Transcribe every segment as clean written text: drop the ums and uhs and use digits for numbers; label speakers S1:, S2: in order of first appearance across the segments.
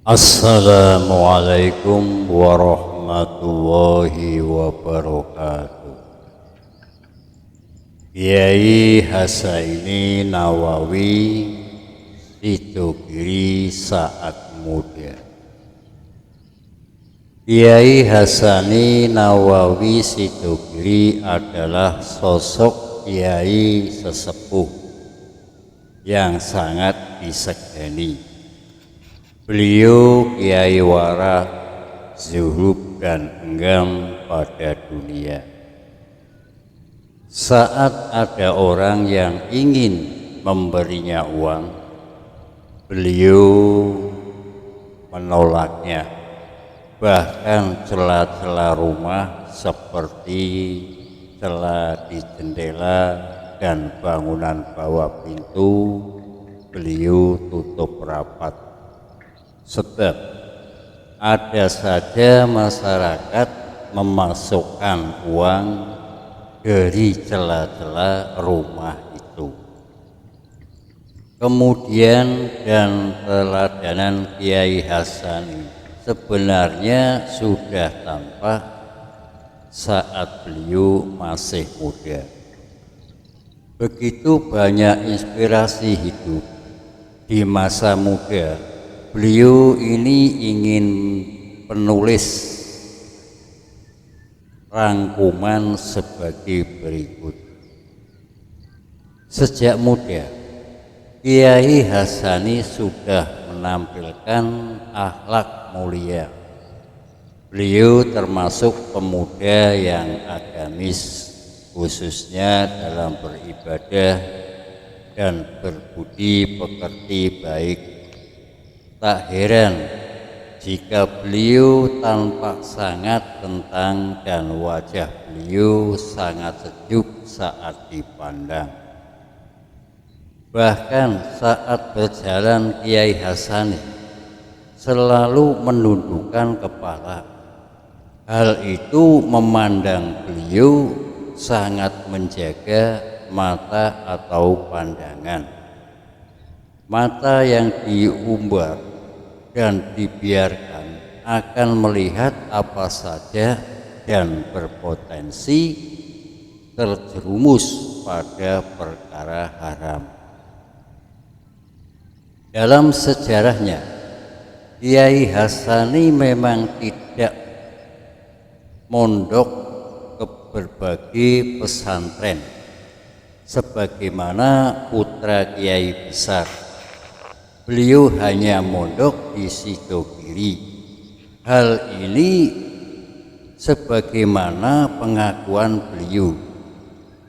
S1: Assalamualaikum warahmatullahi wabarakatuh. Kiai Hasaini Nawawi Sidogiri saat muda. Kiai Hasani Nawawi Sidogiri adalah sosok kiai sesepuh yang sangat disegani. Beliau kiai warak, zuhud dan enggam pada dunia. Saat ada orang yang ingin memberinya uang, beliau menolaknya. Bahkan celah-celah rumah seperti celah di jendela dan bangunan bawah pintu, beliau tutup rapat. Sebab ada saja masyarakat memasukkan uang dari celah-celah rumah itu. Kemudian dan teladanan Kiai Hasani sebenarnya sudah tampak saat beliau masih muda. Begitu banyak inspirasi hidup di masa muda. Beliau ini ingin penulis rangkuman sebagai berikut. Sejak muda, Kiai Hasani sudah menampilkan akhlak mulia. Beliau termasuk pemuda yang agamis, khususnya dalam beribadah dan berbudi pekerti baik. Tak heran jika beliau tampak sangat tentang dan wajah beliau sangat sejuk saat dipandang. Bahkan saat berjalan Kiai Hasani selalu menundukkan kepala. Hal itu memandang beliau sangat menjaga mata atau pandangan. Mata yang diumbar dan dibiarkan akan melihat apa saja dan berpotensi terjerumus pada perkara haram. Dalam sejarahnya, Kiai Hasani memang tidak mondok ke berbagai pesantren sebagaimana putra Kiai besar. Beliau hanya mondok di Sidogiri. Hal ini sebagaimana pengakuan beliau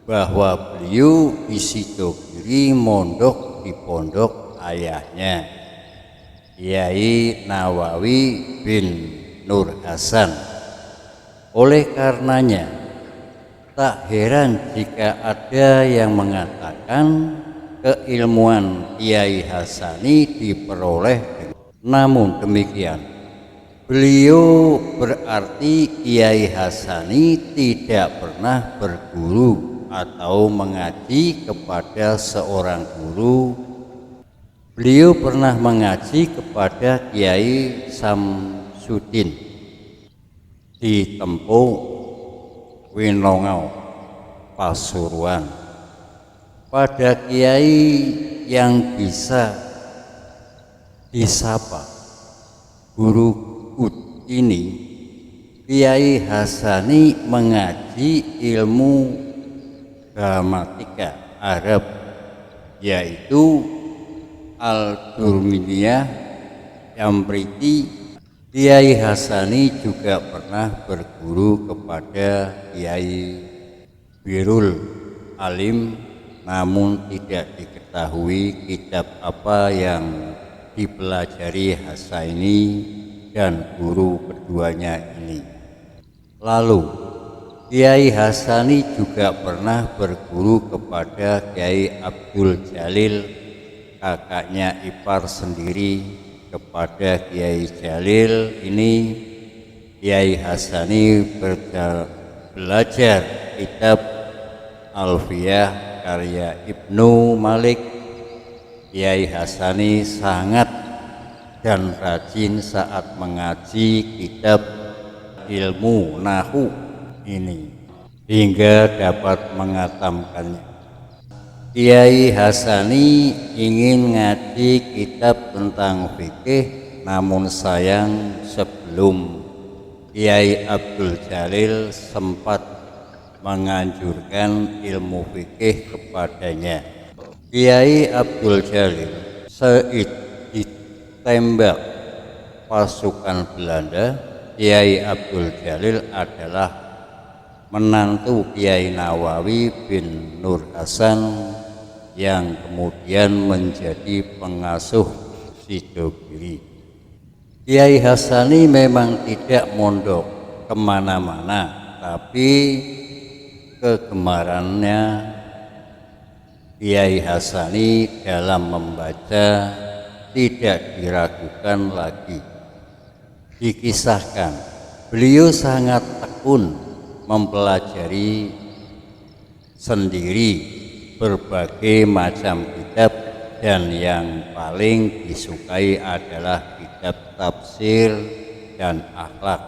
S1: bahwa beliau di Sidogiri mondok di pondok ayahnya, Kiai Nawawi bin Nur Hasan. Oleh karenanya, tak heran jika ada yang mengatakan keilmuan Kiai Hasani diperoleh. Namun demikian, beliau berarti Kiai Hasani tidak pernah berguru atau mengaji kepada seorang guru. Beliau pernah mengaji kepada Kiai Samsudin di Tempo Winongau, Pasuruan. Pada kiai yang bisa disapa guru ini, Kiai Hasani mengaji ilmu gramatika Arab, yaitu Al-Durminiyah, Yamriti. Kiai Hasani juga pernah berguru kepada Kiai Birul Alim, namun tidak diketahui kitab apa yang dipelajari Hasaini dan guru keduanya ini. Lalu Kiai Hasani juga pernah berguru kepada Kiai Abdul Jalil, kakaknya ipar sendiri kepada Kiai Jalil ini. Kiai Hasani belajar kitab Alfiyah karya Ibnu Malik. Kiai Hasani sangat dan rajin saat mengaji kitab ilmu nahu ini hingga dapat mengatamkannya. Kiai Hasani ingin ngaji kitab tentang fikih, namun sayang sebelum Kiai Abdul Jalil sempat menganjurkan ilmu fikih kepadanya. Kiai Abdul Jalil saat ditembak pasukan Belanda, Kiai Abdul Jalil adalah menantu Kiai Nawawi bin Nur Hasan yang kemudian menjadi pengasuh Sidogiri. Kiai Hasani memang tidak mondok kemana-mana, tapi kegemarannya Kiai Hasani dalam membaca tidak diragukan lagi. Dikisahkan beliau sangat tekun mempelajari sendiri berbagai macam kitab, dan yang paling disukai adalah kitab tafsir dan akhlak.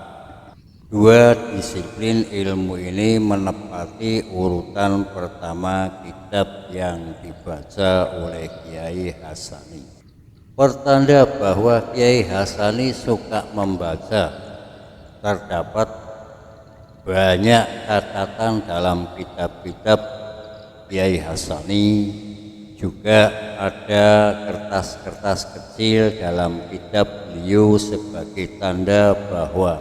S1: Dua disiplin ilmu ini menepati urutan pertama kitab yang dibaca oleh Kiai Hasani. Pertanda bahwa Kiai Hasani suka membaca, terdapat banyak catatan dalam kitab-kitab Kiai Hasani. Juga ada kertas-kertas kecil dalam kitab beliau sebagai tanda bahwa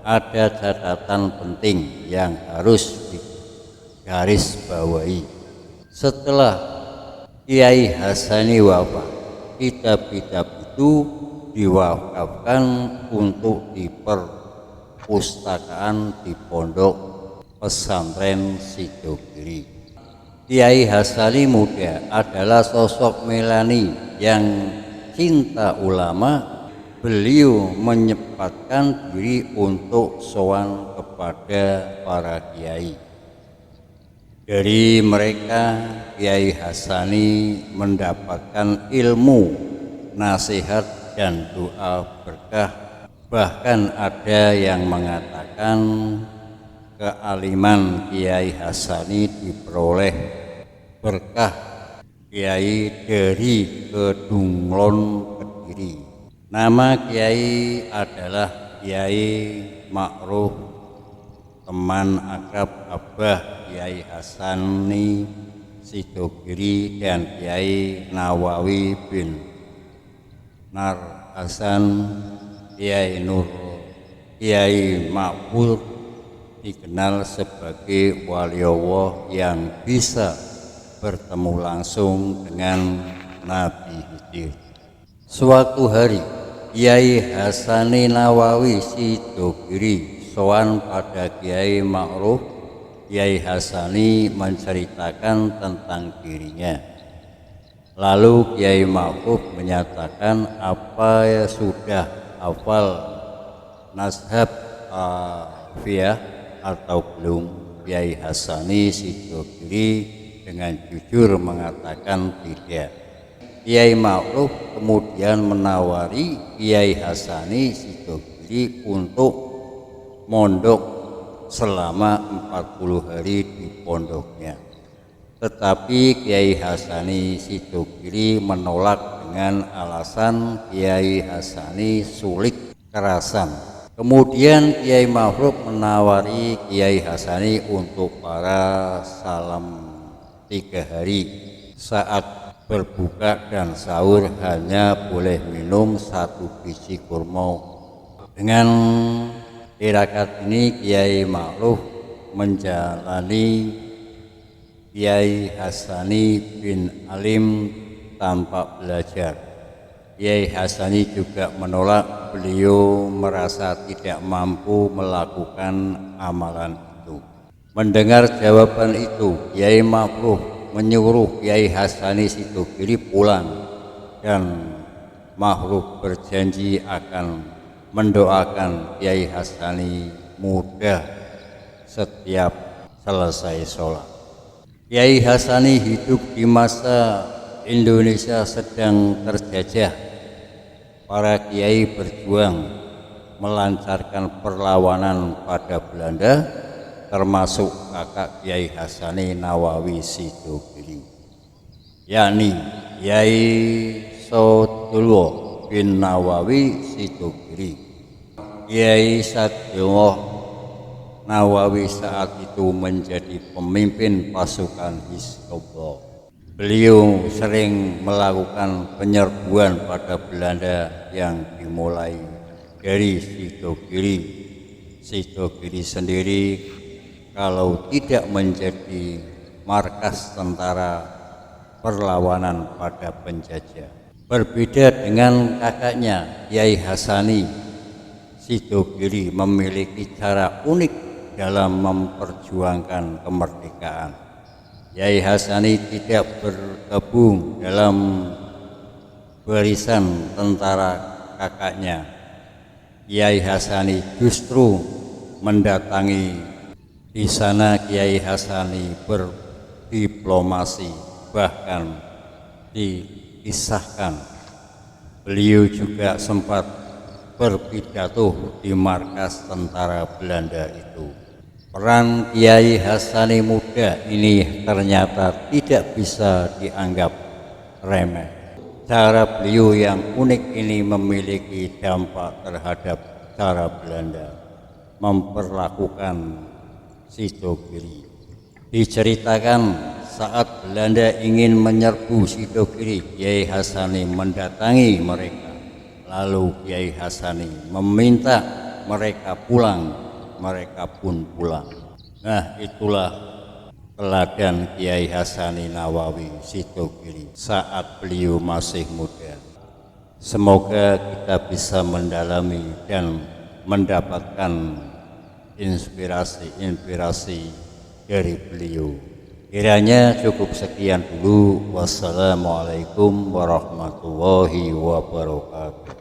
S1: ada catatan penting yang harus digarisbawahi. Setelah Kiai Hasani wafat, kitab-kitab itu diwakafkan untuk diperpustakaan di pondok pesantren Sidogiri. Kiai Hasani muda adalah sosok melani yang cinta ulama. Beliau menyempatkan diri untuk sowan kepada para kiai. Dari mereka Kiai Hasani mendapatkan ilmu, nasihat dan doa berkah. Bahkan ada yang mengatakan kealiman Kiai Hasani diperoleh berkah Kiai dari Kedunglon Kediri. Nama Kiai adalah Kiai Ma'ruf, teman akrab Abah Kiai Hasani Sidogiri dan Kiai Nawawi bin Nar Hasan. Kiai Nur Kiai Makbul dikenal sebagai wali Allah yang bisa bertemu langsung dengan Nabi Khidir. Suatu hari Kiai Hasani Nawawi Sidogiri sowan pada Kiai Ma'ruf. Kiai Hasani menceritakan tentang dirinya. Lalu Kiai Ma'ruf menyatakan apa ya sudah hafal nashab alfiyah atau belum. Kiai Hasani Sidogiri dengan jujur mengatakan tidak. Kiai Ma'ruf kemudian menawari Kiai Hasani Sidogiri untuk mondok selama 40 hari di pondoknya. Tetapi Kiai Hasani Sidogiri menolak dengan alasan Kiai Hasani sulit kerasan. Kemudian Kiai Ma'ruf menawari Kiai Hasani untuk para salam 3 hari. Saat berbuka dan sahur hanya boleh minum 1 biji kurma. Dengan tirakat ini Kiai Ma'ruf menjalani Kiai Hasani bin Alim tanpa belajar. Kiai Hasani juga menolak, beliau merasa tidak mampu melakukan amalan itu. Mendengar jawaban itu, Kiai Ma'ruf menyuruh Kiai Hasani Sidogiri pulang, dan Ma'ruf berjanji akan mendoakan Kiai Hasani mudah setiap selesai sholat. Kiai Hasani hidup di masa Indonesia sedang terjajah para kiai berjuang melancarkan perlawanan pada Belanda, termasuk kakak Kiai Hasani Nawawi Sidogiri, yakni Kiai Sodulwo bin Nawawi Sidogiri. Kiai Sadyowo Nawawi saat itu menjadi pemimpin pasukan Hizbullah. Beliau sering melakukan penyerbuan pada Belanda yang dimulai dari Sidogiri. Sidogiri sendiri kalau tidak menjadi markas tentara perlawanan pada penjajah. Berbeda dengan kakaknya Kiai Hasani, Sidogiri memiliki cara unik dalam memperjuangkan kemerdekaan. Kiai Hasani tidak bergabung dalam barisan tentara kakaknya. Kiai Hasani justru mendatangi di sana. Kiai Hasani berdiplomasi, bahkan dikisahkan beliau juga sempat berpidato di markas tentara Belanda itu. Peran Kiai Hasani muda ini ternyata tidak bisa dianggap remeh. Cara beliau yang unik ini memiliki dampak terhadap cara Belanda memperlakukan Sidogiri. Diceritakan saat Belanda ingin menyerbu Sidogiri, Kiai Hasani mendatangi mereka. Lalu Kiai Hasani meminta mereka pulang. Mereka pun pulang. Nah, itulah teladan Kiai Hasani Nawawi Sidogiri saat beliau masih muda. Semoga kita bisa mendalami dan mendapatkan inspirasi dari beliau. Kiranya cukup sekian dulu. Wassalamualaikum warahmatullahi wabarakatuh.